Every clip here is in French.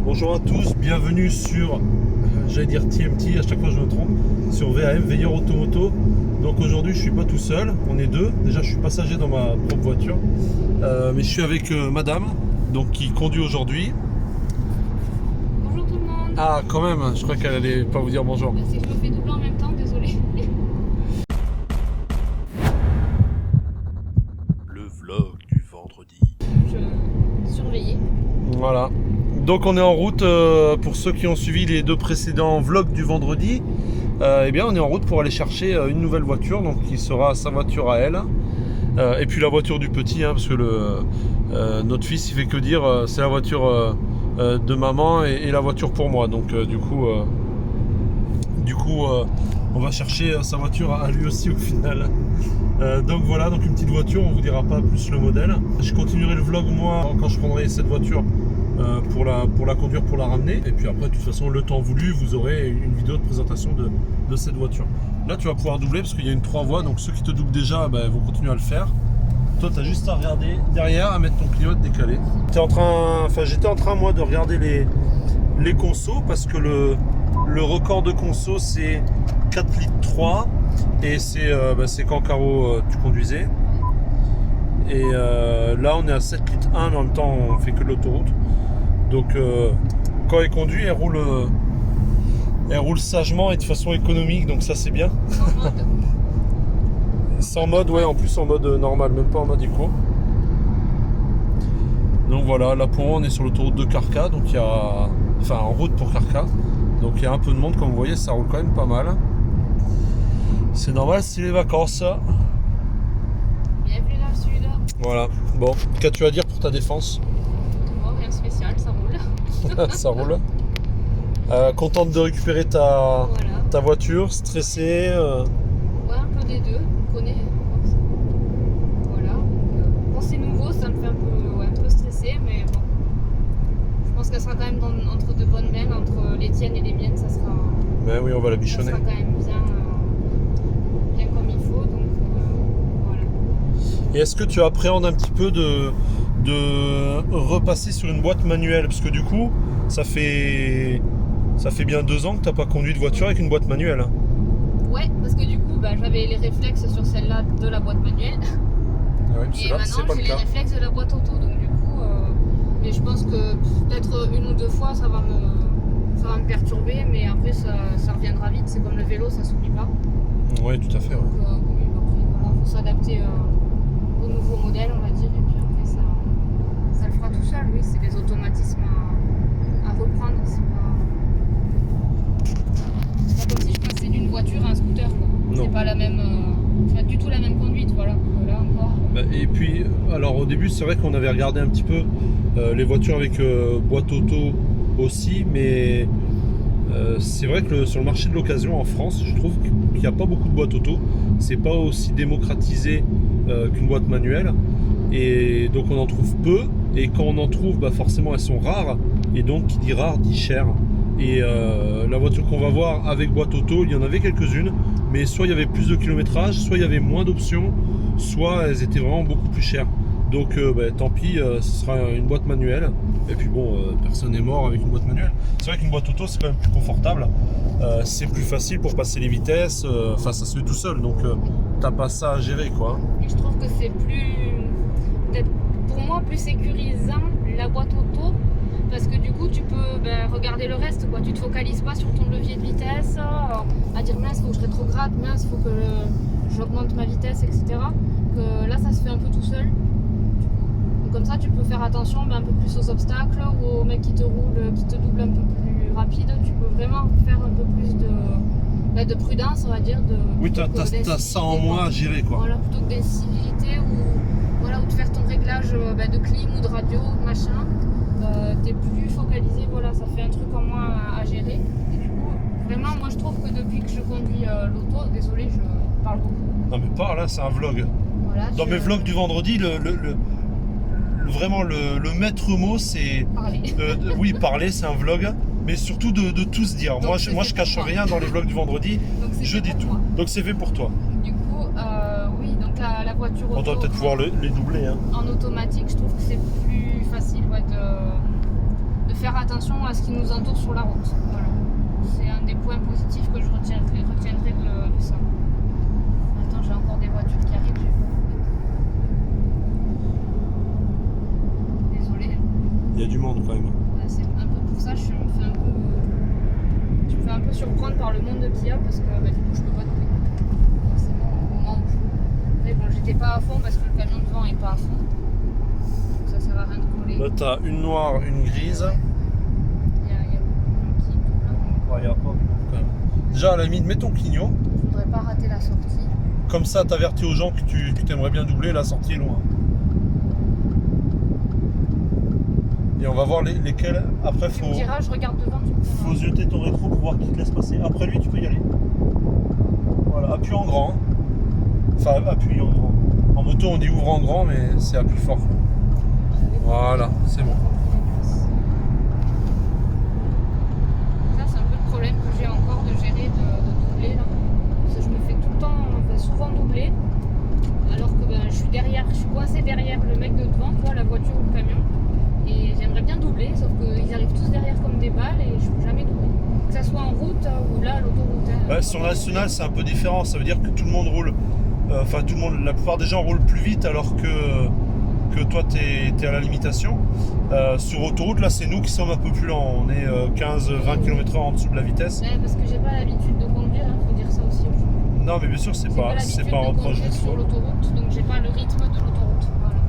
Bonjour à tous, bienvenue sur, j'allais dire TMT, à chaque fois je me trompe, sur VAM, Veilleur Automoto. Donc aujourd'hui je suis pas tout seul, on est deux. Déjà je suis passager dans ma propre voiture, mais je suis avec madame, donc qui conduit aujourd'hui. Bonjour tout le monde. Ah quand même, je crois qu'elle allait pas vous dire bonjour. C'est que je me fais doubler en même temps, désolé. Le vlog du vendredi. Je surveillais. Voilà. Donc on est en route, pour ceux qui ont suivi les deux précédents vlogs du vendredi, eh bien on est en route pour aller chercher une nouvelle voiture, donc qui sera sa voiture à elle, et puis la voiture du petit, hein, parce que notre fils il fait que dire c'est la voiture de maman et la voiture pour moi, donc du coup on va chercher sa voiture à lui aussi au final. Donc voilà, donc une petite voiture, on vous dira pas plus le modèle. Je continuerai le vlog moi quand je prendrai cette voiture pour la conduire, pour la ramener. Et puis après, de toute façon, le temps voulu, vous aurez une vidéo de présentation de cette voiture. Là, tu vas pouvoir doubler parce qu'il y a une 3 voies, donc ceux qui te doublent déjà vont continuer à le faire. Toi, tu as juste à regarder derrière, à mettre ton clignote décalé. J'étais en train, moi, de regarder les consos parce que le record de conso, c'est 4 litres 3 et c'est quand Caro tu conduisais. Et là, on est à 7 litres 1, mais en même temps, on fait que de l'autoroute. Donc quand elle conduit, elle roule sagement et de façon économique, donc ça c'est bien. Sans mode, ouais, en plus en mode normal, même pas en mode éco. Donc voilà, là pour moi on est sur l'autoroute de Carca, donc il y a, enfin en route pour Carca, donc il y a un peu de monde, comme vous voyez, ça roule quand même pas mal. C'est normal, c'est les vacances. Bienvenue dans le sud. Voilà, bon, qu'as-tu à dire pour ta défense? Bon, rien de spécial, ça roule. Ça roule. Contente de récupérer ta voiture, stressée Ouais, un peu des deux, on connaît. Voilà. Quand c'est nouveau, ça me fait un peu stressé, mais bon. Je pense qu'elle sera quand même entre de bonnes mains, entre les tiennes et les miennes, ça sera. Ben oui, on va la bichonner. Ça sera quand même bien comme il faut, donc voilà. Et est-ce que tu appréhendes un petit peu de repasser sur une boîte manuelle? Parce que du coup, ça fait bien 2 ans que tu n'as pas conduit de voiture avec une boîte manuelle. Ouais, parce que du coup, j'avais les réflexes sur celle-là de la boîte manuelle. Ah oui, Et maintenant, j'ai les réflexes de la boîte auto. Donc du coup, mais je pense que peut-être une ou deux fois, ça va me perturber. Mais après, ça reviendra vite. C'est comme le vélo, ça s'oublie pas. Oui, tout à fait. Ouais. Donc oui, après, voilà, faut s'adapter au nouveau modèle, on va dire. Et puis après, ça le fera tout seul. Oui, c'est des automatismes à reprendre. C'est pas comme si je passais d'une voiture à un scooter, quoi. C'est pas la même, pas du tout la même conduite, voilà. Là encore. Et puis, alors au début, c'est vrai qu'on avait regardé un petit peu les voitures avec boîte auto aussi, mais c'est vrai que sur le marché de l'occasion en France, je trouve qu'il n'y a pas beaucoup de boîtes auto. C'est pas aussi démocratisé qu'une boîte manuelle, et donc on en trouve peu. Et quand on en trouve, forcément elles sont rares, et donc qui dit rare dit cher. Et la voiture qu'on va voir avec boîte auto, il y en avait quelques-unes, mais soit il y avait plus de kilométrage, soit il y avait moins d'options, soit elles étaient vraiment beaucoup plus chères. Donc tant pis, ce sera une boîte manuelle. Et puis bon, personne n'est mort avec une boîte manuelle. C'est vrai qu'une boîte auto c'est quand même plus confortable, c'est plus facile pour passer les vitesses, ça se fait tout seul, donc t'as pas ça à gérer, quoi. Et je trouve que c'est peut-être pour moi plus sécurisant la boîte auto. Parce que du coup, tu peux regarder le reste, quoi. Tu te focalises pas sur ton levier de vitesse, à dire mince, faut que je rétrograde, mince, faut que j'augmente ma vitesse, etc. Que là, ça se fait un peu tout seul. Donc, comme ça, tu peux faire attention un peu plus aux obstacles ou aux mecs qui te roulent, qui te doublent un peu plus rapide. Tu peux vraiment faire un peu plus de prudence, on va dire. Oui, t'as ça en moins à gérer, quoi. Voilà, plutôt que d'incivilité ou de faire ton réglage de clim ou de radio, machin. T'es plus focalisé, voilà, ça fait un truc en moins à gérer. Et du coup, vraiment, moi je trouve que depuis que je conduis l'auto, désolé, je parle beaucoup. Non mais pas là, c'est un vlog. Voilà, dans mes vlogs du vendredi, vraiment le maître mot, c'est parler. Oui, parler, c'est un vlog, mais surtout de tout se dire. Moi je cache rien dans les vlogs du vendredi, je dis tout. Donc c'est fait pour toi. Du coup, oui, donc la voiture auto. On doit peut-être pouvoir les doubler. Hein. En automatique, je trouve que c'est plus facile faire attention à ce qui nous entoure sur la route. Voilà. C'est un des points positifs que je retiendrai de ça. Attends, j'ai encore des voitures qui arrivent. Désolée. Il y a du monde quand même. C'est un peu pour ça que je me fais un peu surprendre par le monde de Kia parce que du coup je peux pas doubler. Forcément au moment où après bon j'étais pas à fond parce que le camion devant est pas à fond. Donc ça sert à rien de coller. Là t'as une noire, une grise. Ouais. Il y a beaucoup qui double. Ouais, il y a pas beaucoup quand même. Déjà à la limite, mets ton clignot. Je voudrais pas rater la sortie. Comme ça t'avertis aux gens que tu t'aimerais bien doubler, la sortie est loin. Et on va voir lesquels. Après Tu me diras, je regarde devant. faut jeter ton rétro pour voir qui te laisse passer. Après lui tu peux y aller. Voilà, appuie en grand. Enfin appuie en grand. En moto on dit ouvre en grand mais c'est appuie fort. Voilà, c'est bon. Ça c'est un peu le problème que j'ai encore de gérer de doubler là. Parce que je me fais tout le temps, souvent doubler. Alors que je suis coincée derrière le mec de devant, tu vois, la voiture ou le camion. Et j'aimerais bien doubler, sauf qu'ils arrivent tous derrière comme des balles et je peux jamais doubler. Que ça soit en route ou là, à l'autoroute. Ouais, sur la nationale, c'est un peu différent. Ça veut dire que tout le monde roule. Enfin, la plupart des gens roulent plus vite alors que toi, t'es à la limitation. Sur autoroute, là, c'est nous qui sommes un peu plus lents. On est 15-20 km/h en dessous de la vitesse. Ouais, parce que j'ai pas l'habitude de conduire, faut dire ça aussi aux gens. Non, mais bien sûr, c'est pas un reproche du tout. Sur l'autoroute, donc j'ai pas le rythme de l'autoroute. Voilà.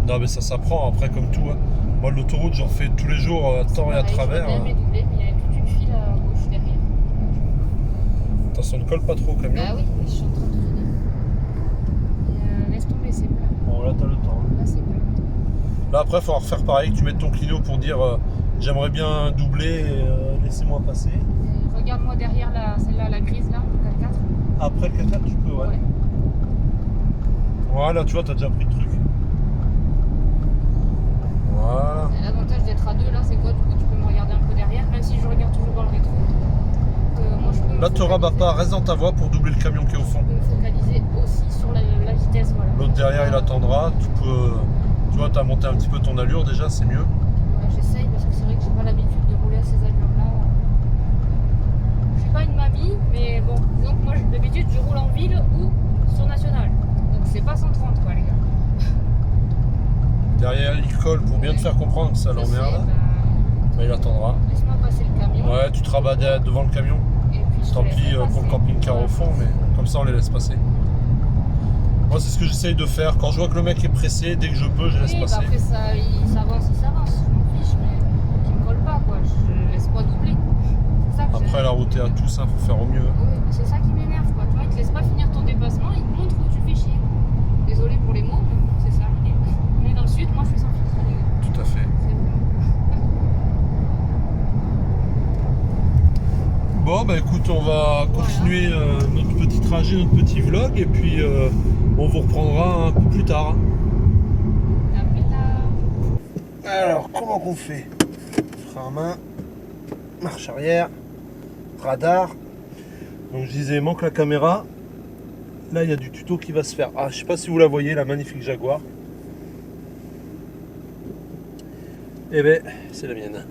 Non, mais ça s'apprend après, comme tout. Hein. Moi, l'autoroute, j'en fais tous les jours à tort et à travers. J'aurais bien aimé doubler, mais il y avait toute une file à gauche derrière. Attention, ne colle pas trop au camion. Bah oui, je suis en train de finir. Et laisse tomber, c'est plat. Bon, là, t'as le temps. Là, c'est plat. Là, après, il faudra refaire pareil, que tu mettes ton clignot pour dire j'aimerais bien doubler, laissez-moi passer. Et regarde-moi derrière celle-là, la grise, là, le 4x4. Après le 4x4, tu peux, ouais. Voilà, tu vois, t'as déjà pris le truc. Voilà. Et l'avantage d'être à deux, là, c'est quoi? Du coup, tu peux me regarder un peu derrière, même si je regarde toujours dans le rétro. Moi, je peux Là, te rabats pas, reste dans ta voie pour doubler le camion qui est au fond. Je peux me focaliser aussi sur la vitesse, voilà. L'autre derrière, il attendra. Tu vois, t'as monté un petit peu ton allure déjà, c'est mieux. Ouais, j'essaye parce que c'est vrai que j'ai pas l'habitude de rouler à ces allures-là. Je suis pas une mamie, mais bon, disons que moi, d'habitude, je roule en ville ou sur national. Donc, c'est pas 130, quoi, les gars. Derrière, il colle pour bien te faire comprendre que ça Je sais, l'emmerde. Mais il attendra. Laisse-moi passer le camion. Ouais, tu te rabats devant le camion. Et puis, je Tant te laisse pis pour passer. le camping-car Voilà. au fond, mais comme ça on les laisse passer. Moi c'est ce que j'essaye de faire. Quand je vois que le mec est pressé, dès que je peux, je laisse Oui, bah passer. après, il s'avance. Je m'en fiche, mais qu'il me colle pas, quoi. Je laisse pas doubler. C'est ça que Après la route est à tous, hein, faut faire au mieux. Oui, mais c'est ça qui m'énerve, quoi. Tu vois, il te laisse pas finir ton dépassement, il te montre où tu fais chier. Désolé pour les mots, mais c'est ça. On est dans le sud, moi je suis sans filtre, les gars. Tout à fait. C'est bon. Bon bah écoute, on va continuer notre petit trajet, notre petit vlog et puis on vous reprendra un peu plus tard. À plus tard. Alors comment qu'on fait? Frein à main, marche arrière, radar. Donc je disais, manque la caméra. Là il y a du tuto qui va se faire. Ah je sais pas si vous la voyez, la magnifique Jaguar. Eh ben c'est la mienne.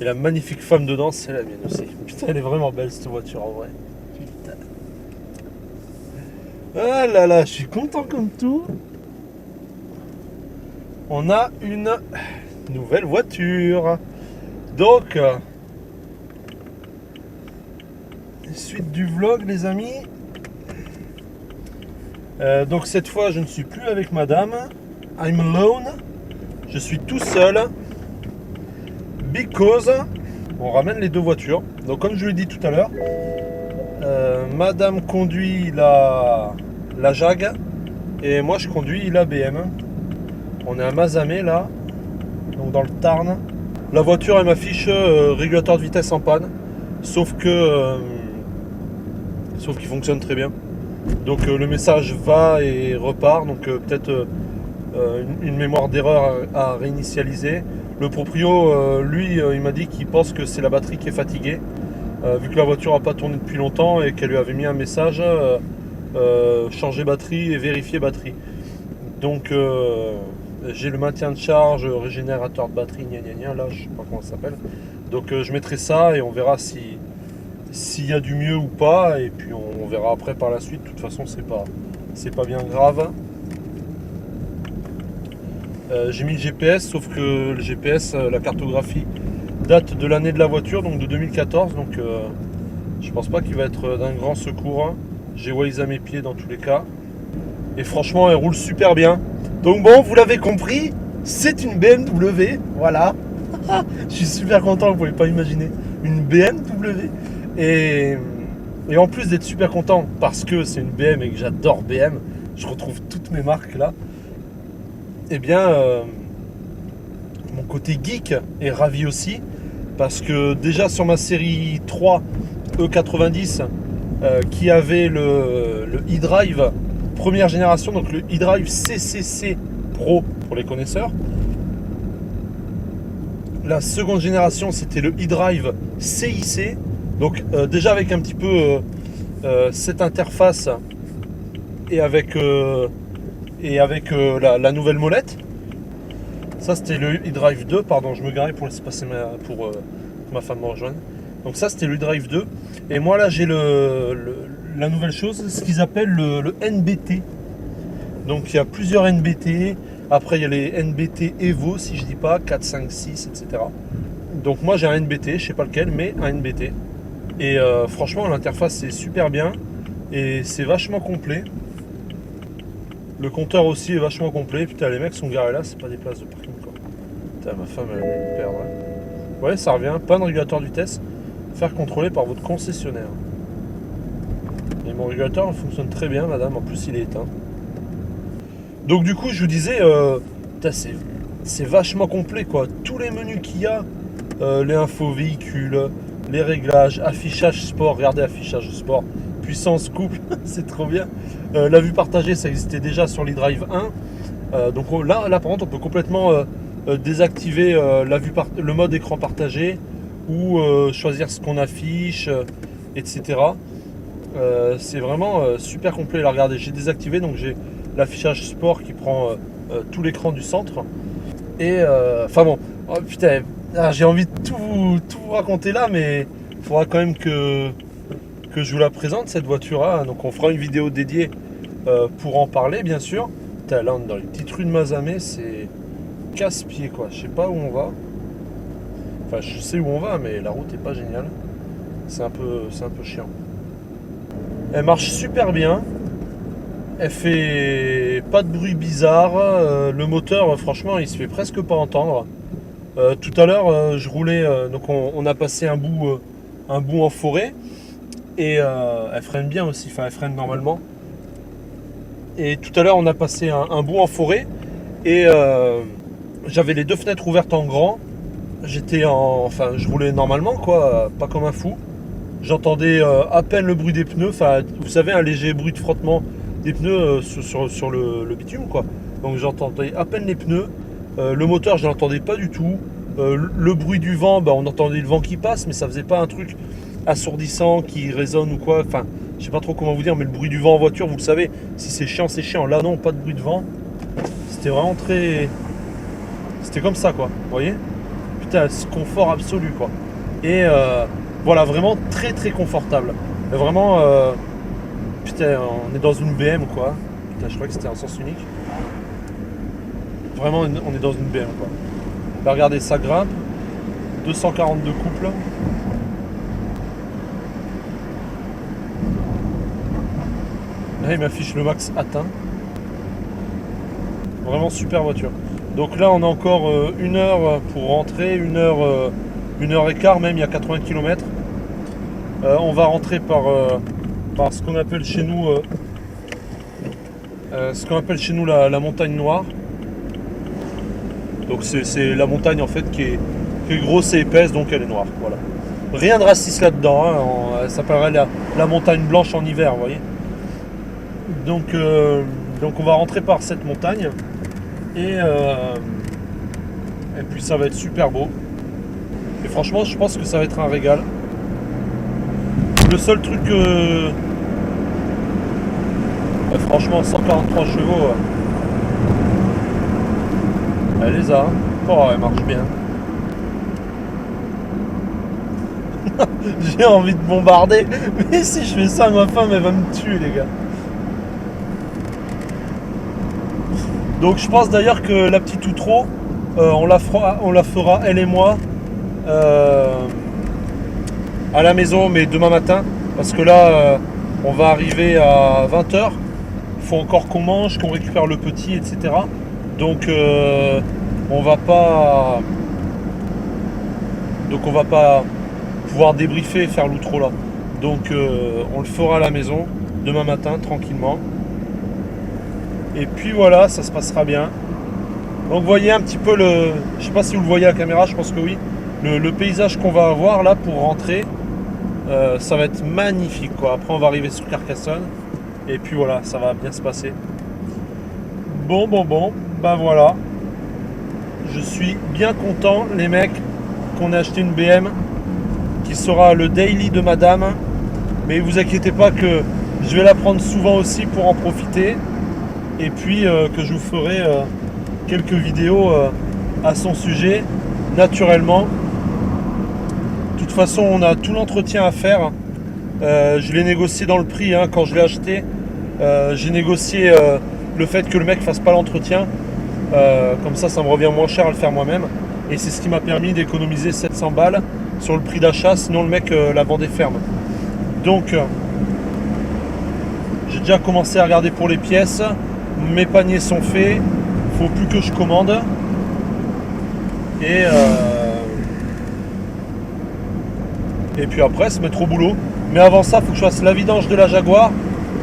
Et la magnifique femme dedans, c'est la mienne aussi. Putain, elle est vraiment belle cette voiture en vrai. Putain. Ah là là, je suis content comme tout. On a une nouvelle voiture. Donc, suite du vlog les amis. Donc cette fois, je ne suis plus avec madame. I'm alone. Je suis tout seul. Because on ramène les deux voitures. Donc comme je l'ai dit tout à l'heure, madame conduit la Jag et moi je conduis la BM. On est à Mazamet là, donc dans le Tarn. La voiture elle m'affiche régulateur de vitesse en panne, sauf qu'il fonctionne très bien. Donc le message va et repart, donc peut-être une mémoire d'erreur à réinitialiser. Le proprio, lui, il m'a dit qu'il pense que c'est la batterie qui est fatiguée, vu que la voiture n'a pas tourné depuis longtemps et qu'elle lui avait mis un message changer batterie et vérifier batterie. Donc J'ai le maintien de charge, régénérateur de batterie, gna gna gna, là je sais pas comment ça s'appelle. Donc je mettrai ça et on verra s'il y a du mieux ou pas, et puis on verra après par la suite. De toute façon c'est pas bien grave. J'ai mis le GPS, sauf que le GPS, la cartographie date de l'année de la voiture, donc de 2014, donc je pense pas qu'il va être d'un grand secours, hein. J'ai Waze à mes pieds dans tous les cas, et franchement elle roule super bien. Donc bon, vous l'avez compris, c'est une BMW, voilà. Je suis super content, vous pouvez pas imaginer, une BMW. Et en plus d'être super content parce que c'est une BM et que j'adore BM, je retrouve toutes mes marques là. Eh bien, mon côté geek est ravi aussi, parce que déjà sur ma série 3 E90 qui avait le e-drive première génération, donc le e-drive CCC Pro pour les connaisseurs. La seconde génération, c'était le e-drive CIC, donc déjà avec un petit peu cette interface et avec la nouvelle molette. Ça c'était le e-drive 2, pardon, je me garais pour laisser passer pour ma femme me rejoigne. Donc ça c'était le e-drive 2, et moi là j'ai la nouvelle chose, ce qu'ils appellent le NBT. Donc il y a plusieurs NBT, après il y a les NBT Evo si je dis pas, 4, 5, 6, etc. Donc moi j'ai un NBT, je sais pas lequel, mais un NBT. Et franchement l'interface c'est super bien, et c'est vachement complet. Le compteur aussi est vachement complet. Putain, les mecs sont garés là, c'est pas des places de parking quoi. Putain, ma femme elle va me perdre. Ouais, ça revient. Pas de régulateur de vitesse. Faire contrôler par votre concessionnaire. Et mon régulateur fonctionne très bien, madame. En plus, il est éteint. Donc, du coup, je vous disais, putain, c'est vachement complet quoi. Tous les menus qu'il y a, les infos véhicules, les réglages, affichage sport. Regardez, affichage sport. Puissance couple, c'est trop bien. La vue partagée, ça existait déjà sur l'e-drive 1. Donc là par contre on peut complètement désactiver le mode écran partagé, ou choisir ce qu'on affiche, etc. C'est vraiment super complet. Là, regardez, j'ai désactivé, donc j'ai l'affichage sport qui prend tout l'écran du centre. Et enfin bon, oh, putain, j'ai envie de tout vous raconter là, mais il faudra quand même que je vous la présente cette voiture là. Donc on fera une vidéo dédiée pour en parler bien sûr. Putain, là on est dans les petites rues de Mazamet, c'est casse-pied quoi. Je sais pas où on va. Enfin je sais où on va, mais la route est pas géniale. C'est un peu chiant. Elle marche super bien. Elle fait pas de bruit bizarre. Le moteur franchement il se fait presque pas entendre. Tout à l'heure je roulais, donc on a passé un bout en forêt. Et elle freine bien aussi, enfin elle freine normalement. Et tout à l'heure on a passé un bout en forêt, et j'avais les deux fenêtres ouvertes en grand. Enfin je roulais normalement quoi, pas comme un fou. J'entendais à peine le bruit des pneus, enfin vous savez, un léger bruit de frottement des pneus sur le bitume quoi. Donc j'entendais à peine les pneus. Le moteur je l'entendais pas du tout. Le bruit du vent, on entendait le vent qui passe, mais ça faisait pas un truc assourdissant qui résonne ou quoi. Enfin je sais pas trop comment vous dire, mais le bruit du vent en voiture, vous le savez, si c'est chiant c'est chiant. Là non, pas de bruit de vent. C'était vraiment c'était comme ça quoi, vous voyez. Putain, ce confort absolu quoi. Et voilà, vraiment très très confortable. Et vraiment putain, on est dans une BM quoi. Putain, je crois que c'était un sens unique. Vraiment on est dans une BM quoi. Là regardez, ça grimpe. 242 couples. Là il m'affiche le max atteint. Vraiment super voiture. Donc là on a encore 1 heure pour rentrer, 1 heure et quart même, il y a 80 km. On va rentrer par ce qu'on appelle chez nous la montagne noire. Donc c'est la montagne en fait qui est grosse et épaisse, donc elle est noire. Voilà. Rien de raciste là-dedans, hein. Ça s'appellerait la montagne blanche en hiver, vous voyez. Donc on va rentrer par cette montagne, et puis ça va être super beau. Et franchement je pense que ça va être un régal. Le seul truc franchement 143 chevaux, Elle les a. Oh, elle marche bien. J'ai envie de bombarder. Mais si je fais ça, ma femme, elle va me tuer, les gars. Donc je pense d'ailleurs que la petite outro, on la fera, elle et moi, à la maison, mais demain matin. Parce que là, on va arriver à 20h. Il faut encore qu'on mange, qu'on récupère le petit, etc. Donc on va pas. Donc on va pas pouvoir débriefer et faire l'outro là. Donc on le fera à la maison, demain matin, tranquillement. Et puis voilà, ça se passera bien. Donc vous voyez un petit peu le. Je sais pas si vous le voyez à la caméra, je pense que oui. Le paysage qu'on va avoir là pour rentrer. Ça va être magnifique quoi. Après on va arriver sur Carcassonne. Et puis voilà, ça va bien se passer. Bon, ben voilà. Je suis bien content les mecs qu'on ait acheté une BM qui sera le daily de madame. Mais vous inquiétez pas que je vais la prendre souvent aussi pour en profiter. Et puis que je vous ferai quelques vidéos à son sujet, naturellement. De toute façon, on a tout l'entretien à faire. Je l'ai négocié dans le prix hein, quand je l'ai acheté. J'ai négocié le fait que le mec fasse pas l'entretien. Comme ça me revient moins cher à le faire moi-même. Et c'est ce qui m'a permis d'économiser 700 balles sur le prix d'achat. Sinon, le mec la vendait ferme. Donc, j'ai déjà commencé à regarder pour les pièces. Mes paniers sont faits. Il faut plus que je commande. Et puis après, se mettre au boulot. Mais avant ça, il faut que je fasse la vidange de la Jaguar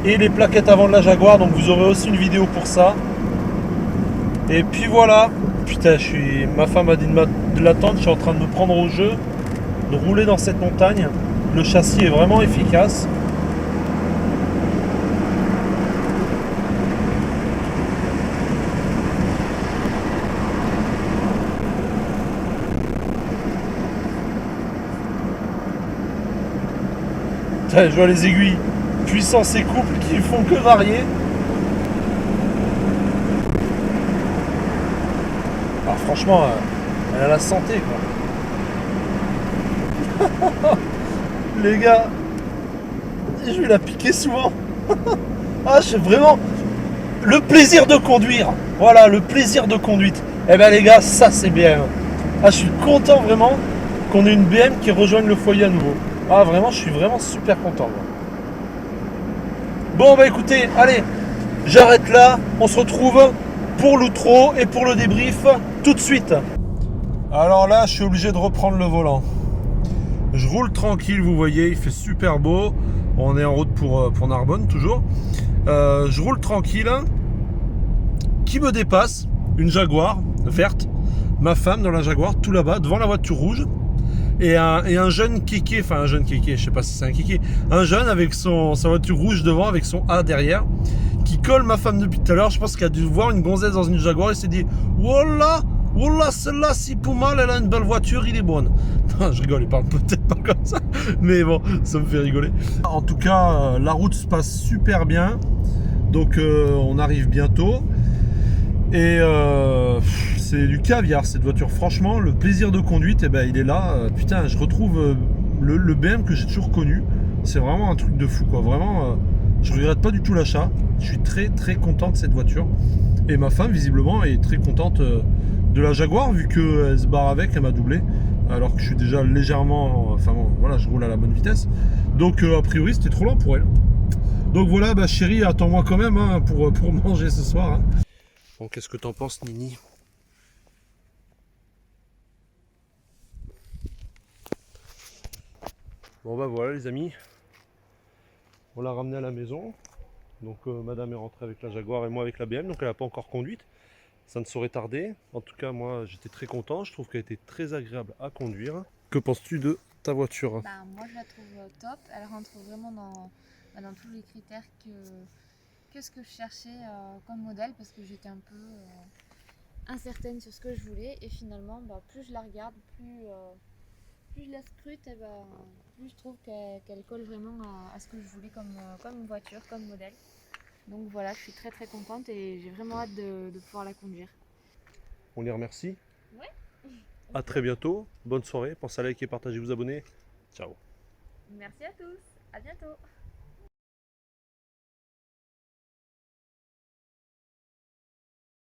et les plaquettes avant de la Jaguar. Donc vous aurez aussi une vidéo pour ça. Et puis voilà. Putain, ma femme a dit de l'attendre. Je suis en train de me prendre au jeu, de rouler dans cette montagne. Le châssis est vraiment efficace. Putain, je vois les aiguilles puissance et couple qui font que varier. Alors franchement, elle a la santé quoi. Les gars, je vais la piquer souvent. Ah, j'ai vraiment le plaisir de conduire. Voilà, le plaisir de conduite. Eh ben les gars, ça c'est BM. Ah, je suis content vraiment qu'on ait une BM qui rejoigne le foyer à nouveau. Ah vraiment, je suis vraiment super content. Bon bah écoutez, allez, j'arrête là. On se retrouve pour l'outro et pour le débrief tout de suite. Alors là, je suis obligé de reprendre le volant. Je roule tranquille, vous voyez, il fait super beau. On est en route pour Narbonne toujours. Je roule tranquille. Qui me dépasse? Une Jaguar verte. Ma femme dans la Jaguar, tout là-bas, devant la voiture rouge. Et un jeune kéké, enfin un jeune kéké, je sais pas si c'est un kéké. Un jeune avec sa voiture rouge devant, avec son A derrière, qui colle ma femme depuis tout à l'heure. Je pense qu'il a dû voir une gonzesse dans une Jaguar et s'est dit Wallah, Wallah, celle-là, si pour mal, elle a une belle voiture, il est bonne. Non, je rigole, il parle peut-être pas comme ça, mais bon, ça me fait rigoler. En tout cas, la route se passe super bien. Donc, on arrive bientôt. Et c'est du caviar cette voiture. Franchement, le plaisir de conduite, eh ben, il est là. Putain, je retrouve le BM que j'ai toujours connu. C'est vraiment un truc de fou, quoi. Vraiment, je regrette pas du tout l'achat. Je suis très très content de cette voiture. Et ma femme, visiblement, est très contente de la Jaguar, vu qu'elle se barre avec, elle m'a doublé. Alors que je suis déjà légèrement... Enfin bon, voilà, je roule à la bonne vitesse. Donc, a priori, c'était trop lent pour elle. Donc voilà, bah chérie, attends-moi quand même hein, pour manger ce soir. Hein. Bon, qu'est-ce que t'en penses, Nini? Bon bah voilà les amis, on l'a ramenée à la maison. Donc madame est rentrée avec la Jaguar et moi avec la BM, donc elle n'a pas encore conduite. Ça ne saurait tarder. En tout cas moi j'étais très content, je trouve qu'elle était très agréable à conduire. Que penses-tu de ta voiture? Bah, moi je la trouve top, elle rentre vraiment dans tous les critères que ce que je cherchais comme modèle, parce que j'étais un peu incertaine sur ce que je voulais, et finalement bah, plus je la regarde, plus je la scrute, et bah, plus je trouve qu'elle colle vraiment à ce que je voulais comme voiture, comme modèle. Donc voilà, je suis très très contente et j'ai vraiment hâte de pouvoir la conduire. On les remercie. Ouais. À très bientôt. Bonne soirée. Pensez à liker, partager, vous abonner. Ciao. Merci à tous. À bientôt.